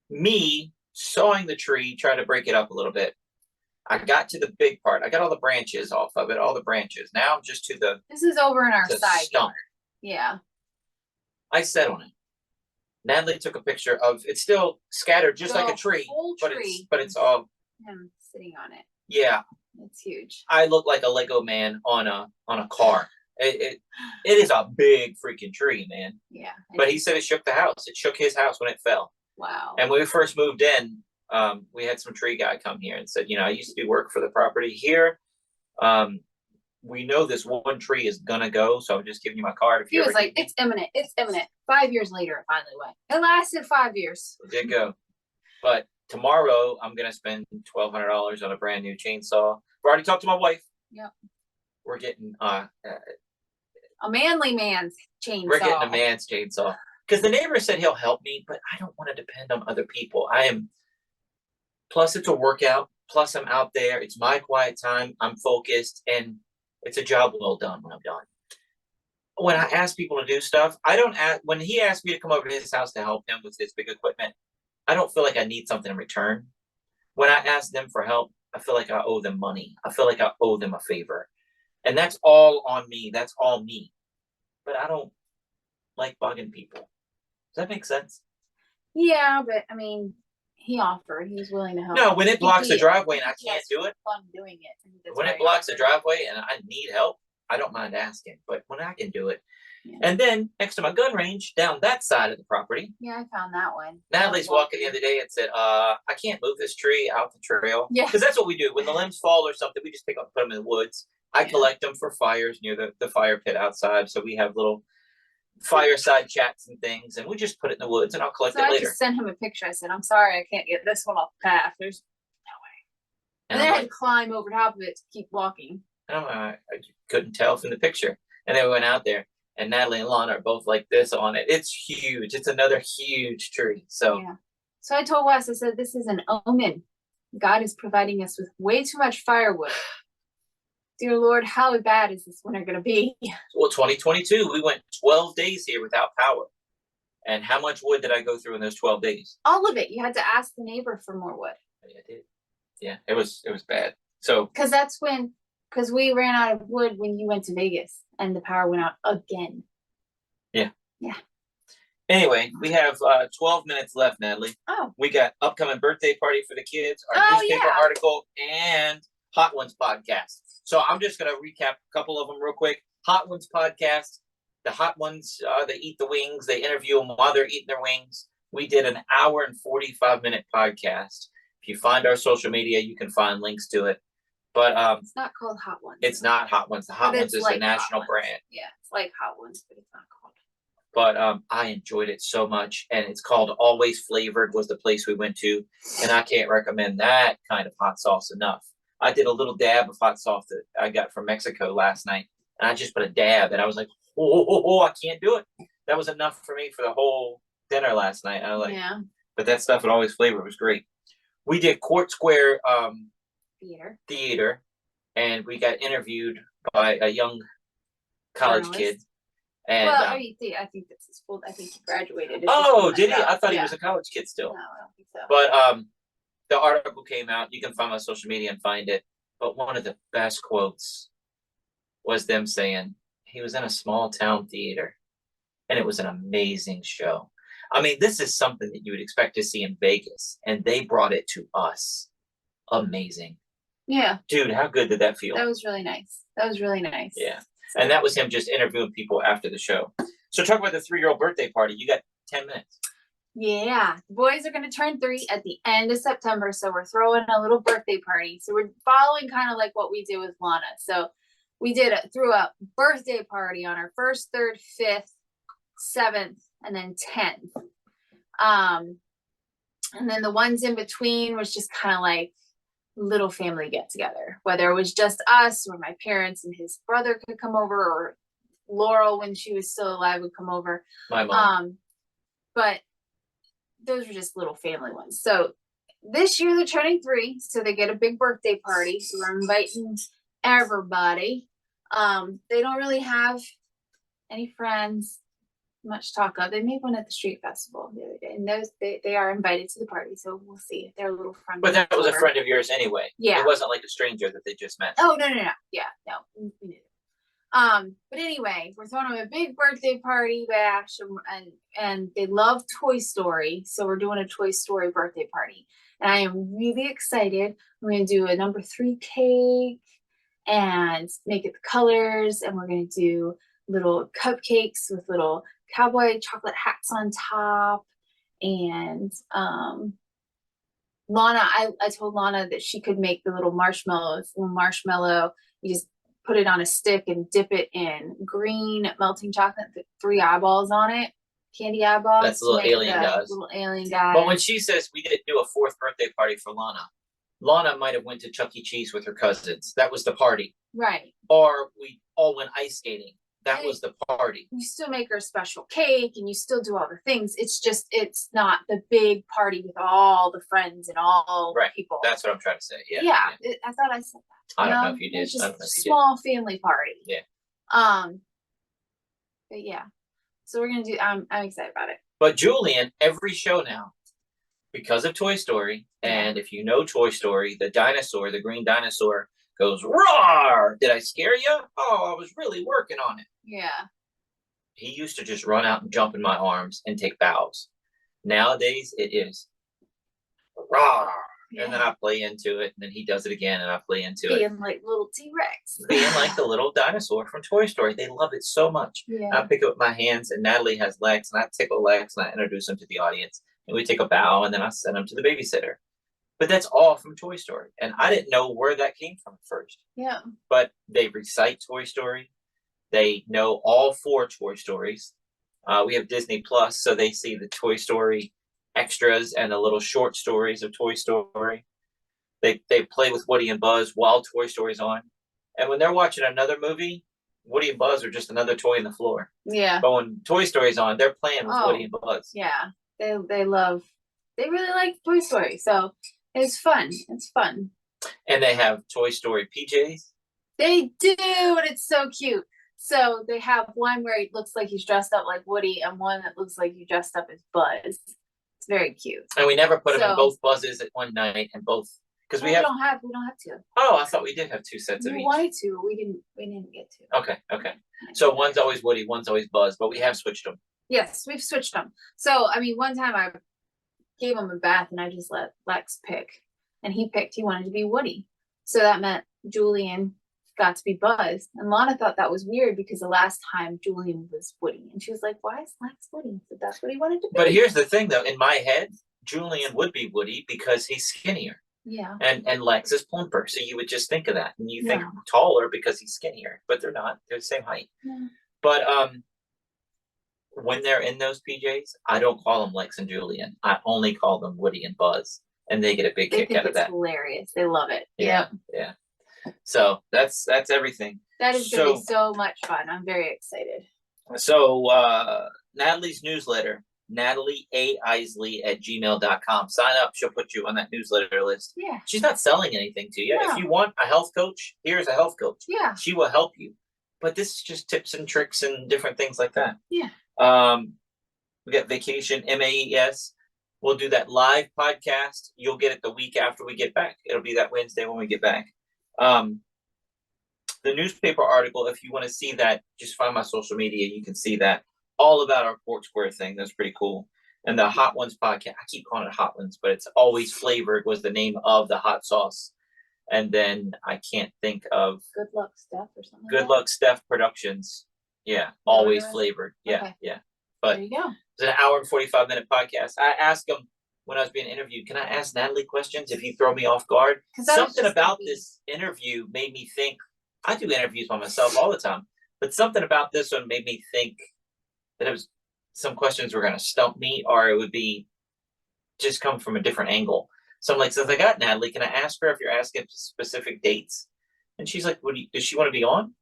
Me sawing the tree, trying to break it up a little bit. I got to the big part. I got all the branches off of it, all the branches. Now I'm just to the This is over in our side stump. yard. Yeah. I sat on it. Natalie took a picture of it's still scattered just like a tree, whole tree. but it's all Him sitting on it. yeah. It's huge. I look like a Lego man on a car. It is a big freaking tree, man. Yeah. But he said it shook the house. It shook his house when it fell. Wow. And when we first moved in, we had some tree guy come here and said, I used to do work for the property here. We know this one tree is gonna go, so I'm just giving you my card. He was like, it's imminent. It's imminent. 5 years later, it finally went. It lasted 5 years. It did go. But tomorrow, I'm gonna spend $1,200 on a brand new chainsaw. I've already talked to my wife. Yep. We're getting a manly man's chainsaw. We're getting a man's chainsaw because the neighbor said he'll help me, but I don't want to depend on other people. Plus it's a workout. Plus I'm out there. It's my quiet time. I'm focused, and it's a job well done when I'm done. When I ask people to do stuff, I don't ask. When he asked me to come over to his house to help him with his big equipment, I don't feel like I need something in return. When I ask them for help, I feel like I owe them money. I feel like I owe them a favor. And that's all on me. That's all me. But I don't like bugging people. Does that make sense? Yeah, but I mean, he offered. He was willing to help. No, when it blocks the driveway and I can't do it. Fun doing it. When it blocks the driveway and I need help, I don't mind asking. But when I can do it. Yeah. And then next to my gun range, down that side of the property. Yeah, I found that one. Natalie's walking the other day and said, I can't move this tree out the trail. Yeah. Because that's what we do. When the limbs fall or something, we just pick up and put them in the woods. I collect them for fires near the fire pit outside. So we have little fireside chats and things, and we just put it in the woods, and I'll collect it later. I just sent him a picture. I said, I'm sorry, I can't get this one off the path. There's no way. And then I had to climb over top of it to keep walking. I couldn't tell from the picture. And then we went out there, and Natalie and Lana are both like this on it. It's huge. It's another huge tree. So yeah. So I told Wes, I said, this is an omen. God is providing us with way too much firewood. Dear Lord, how bad is this winter going to be? Well, 2022, we went 12 days here without power. And how much wood did I go through in those 12 days? All of it. You had to ask the neighbor for more wood. Yeah, I did. Yeah, it was bad. So because we ran out of wood when you went to Vegas and the power went out again. Yeah. Yeah. Anyway, we have 12 minutes left, Natalie. Oh. We got upcoming birthday party for the kids, our newspaper article, and Hot Ones podcast. So I'm just going to recap a couple of them real quick. Hot Ones podcast. The Hot Ones, they eat the wings. They interview them while they're eating their wings. We did an hour and 45-minute podcast. If you find our social media, you can find links to it. But it's not called Hot Ones. It's not Hot Ones. The Hot Ones is a national brand. Yeah, it's like Hot Ones, but it's not called. But I enjoyed it so much, and it's called Always Flavored was the place we went to, and I can't recommend that kind of hot sauce enough. I did a little dab of hot sauce that I got from Mexico last night, and I just put a dab, and I was like, I can't do it. That was enough for me for the whole dinner last night. I was like, yeah. But that stuff at Always Flavored was great. We did Court Square Theater, and we got interviewed by a young college kid. And I think that's his full. I think he graduated. Oh, did he? I thought he was a college kid still. No, I don't think so. But the article came out. You can find my social media and find it. But one of the best quotes was them saying he was in a small town theater, and it was an amazing show. I mean, this is something that you would expect to see in Vegas, and they brought it to us. Amazing. Yeah. Dude, how good did that feel? That was really nice. Yeah. And that was him just interviewing people after the show. So talk about the 3-year-old birthday party. You got 10 minutes. Yeah. The boys are going to turn 3 at the end of September. So we're throwing a little birthday party. So we're following kind of like what we did with Lana. So we threw a birthday party on our 1st, 3rd, 5th, 7th, and then 10th. And then the ones in between was just kind of like little family get together, whether it was just us or my parents and his brother could come over, or Laurel when she was still alive would come over. My mom. But those were just little family ones. So this year they're turning 3, so they get a big birthday party. So we're inviting everybody. They don't really have any friends much talk of. They made one at the street festival the other day, and those they are invited to the party. So we'll see if they're a little friend. But that was a friend of yours anyway. Yeah, it wasn't like a stranger that they just met. Oh no, yeah, no, we knew. But anyway, we're throwing them a big birthday party bash, and they love Toy Story, so we're doing a Toy Story birthday party, and I am really excited. We're gonna do a number 3 cake and make it the colors, and we're gonna do little cupcakes with little cowboy chocolate hats on top. And Lana, I told Lana that she could make the little marshmallows. Little marshmallow, you just put it on a stick and dip it in green melting chocolate, put 3 eyeballs on it, candy eyeballs. That's little alien guys. Little alien guys. But when she says we didn't do a 4th birthday party for Lana might have went to Chuck E. Cheese with her cousins. That was the party. Right. Or we all went ice skating. That was the party. You still make her a special cake and you still do all the things. It's not the big party with all the friends and all the people. That's what I'm trying to say. Yeah. I thought I said that. I don't know if you did. It's just a small family party. Yeah. But yeah. So we're gonna do. I'm excited about it. But Julian, every show now, because of Toy Story, and if you know Toy Story, the dinosaur, the green dinosaur, goes roar. Did I scare you? Oh, I was really working on it. Yeah. He used to just run out and jump in my arms and take bows. Nowadays, it is roar. Yeah. And then I play into it, and then he does it again, and I play into it. Being like little T-Rex. Being like the little dinosaur from Toy Story. They love it so much. Yeah. I pick up my hands, and Natalie has legs, and I tickle legs, and I introduce them to the audience. And we take a bow, and then I send them to the babysitter. But that's all from Toy Story. And I didn't know where that came from at first. Yeah. But they recite Toy Story. They know all 4 Toy Stories. We have Disney Plus, so they see the Toy Story extras and the little short stories of Toy Story. They play with Woody and Buzz while Toy Story's on. And when they're watching another movie, Woody and Buzz are just another toy on the floor. Yeah. But when Toy Story's on, they're playing with Woody and Buzz. Yeah. They really like Toy Story. So it's fun. It's fun. And they have Toy Story PJs. They do, and it's so cute. So they have one where it looks like he's dressed up like Woody, and one that looks like he's dressed up as Buzz. It's very cute. And we never put them in both Buzzes at one night, and both because we don't have to. Oh, I thought we did have 2 sets of each. We wanted to. We didn't get to. Okay. So one's always Woody, one's always Buzz, but we have switched them. Yes, we've switched them. So I mean, one time I gave him a bath, and I just let Lex pick, and he wanted to be Woody. So that meant Julian got to be Buzz, and Lana thought that was weird because the last time Julian was Woody, and she was like, "Why is Lex Woody?" So that's what he wanted to be. But here's the thing, though. In my head, Julian would be Woody because he's skinnier. Yeah. And Lex is plumper, so you would just think of that, and you think taller because he's skinnier, but they're not. They're the same height. Yeah. But when they're in those PJs, I don't call them Lex and Julian. I only call them Woody and Buzz, and they get a big kick out of that. Hilarious. They love it. Yeah. So that's everything. That is going to be so much fun. I'm very excited. So Natalie's newsletter, NatalieAIsley@gmail.com. Sign up. She'll put you on that newsletter list. Yeah. She's not selling anything to you. No. If you want a health coach, here's a health coach. Yeah. She will help you. But this is just tips and tricks and different things like that. Yeah. We got vacation, MAES. We'll do that live podcast. You'll get it the week after we get back. It'll be that Wednesday when we get back. The newspaper article, if you want to see that, just find my social media. You can see that. All about our Fort Square thing. That's pretty cool. And the Hot Ones podcast, I keep calling it Hot Ones, but it's Always Flavored was the name of the hot sauce. And then I can't think of Good Luck Steph or something. Good Luck Steph Productions. Yeah, Always Flavored. Yeah, okay. Yeah. But there you go. It's an hour and 45-minute podcast. I asked him when I was being interviewed, can I ask Natalie questions if you throw me off guard? Something about this interview made me think, I do interviews by myself all the time, but something about this one made me think that it was some questions were going to stump me, or it would be just come from a different angle. So I'm like, since I got Natalie, can I ask her if you're asking specific dates? And she's like, does she want to be on?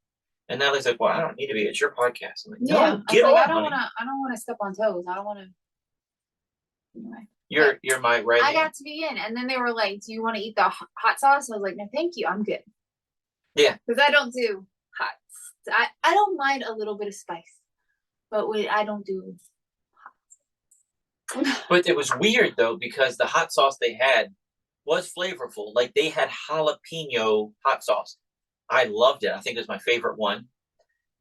And Natalie's like, well, I don't need to be. It's your podcast. I'm like, no, Yeah, get on, I don't honey. want to step on toes. I don't want to. Anyway. You're my right. I got to be in, and then they were like, "Do you want to eat the hot sauce?" I was like, "No, thank you. I'm good." Yeah, because I don't do hot. I don't mind a little bit of spice, but I don't do hot. But it was weird though because the hot sauce they had was flavorful. Like they had jalapeno hot sauce. I loved it. I think it was my favorite one,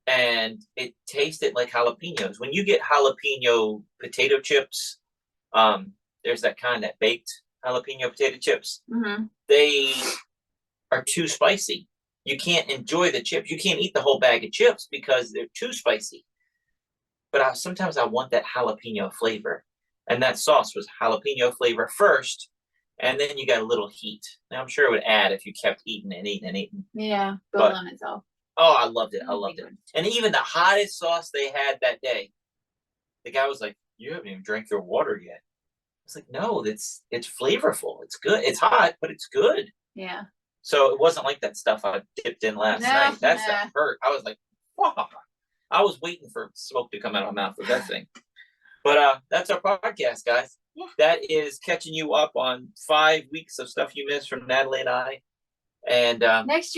and it tasted like jalapenos. When you get jalapeno potato chips, there's that kind that baked jalapeno potato chips. Mm-hmm. They are too spicy. You can't enjoy the chips. You can't eat the whole bag of chips because they're too spicy. But sometimes I want that jalapeno flavor. And that sauce was jalapeno flavor first, and then you got a little heat. Now, I'm sure it would add if you kept eating and eating and eating. Yeah, build on itself. Oh, I loved it. I loved it. And even the hottest sauce they had that day, the guy was like, you haven't even drank your water yet. I was like, no, it's flavorful. It's good. It's hot, but it's good. Yeah. So it wasn't like that stuff I dipped in last night. That stuff hurt. I was like, wow. I was waiting for smoke to come out of my mouth with that thing. But that's our podcast, guys. Yeah. That is catching you up on 5 weeks of stuff you missed from Natalie and I. And next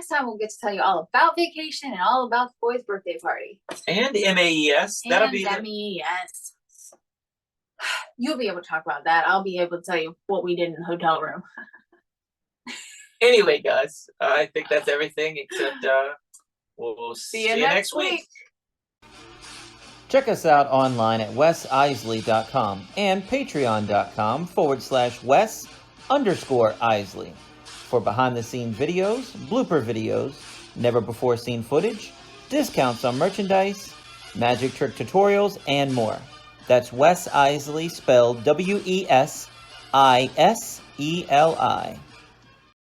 time we'll get to tell you all about vacation and all about the boys' birthday party. And MAES. That'll be MES. You'll be able to talk about that. I'll be able to tell you what we did in the hotel room. Anyway, guys, I think that's everything except we'll see you next week. Check us out online at wesiseli.com and patreon.com/Wes_Iseli for behind-the-scenes videos, blooper videos, never-before-seen footage, discounts on merchandise, magic trick tutorials, and more. That's Wes Iseli, spelled WESISELI.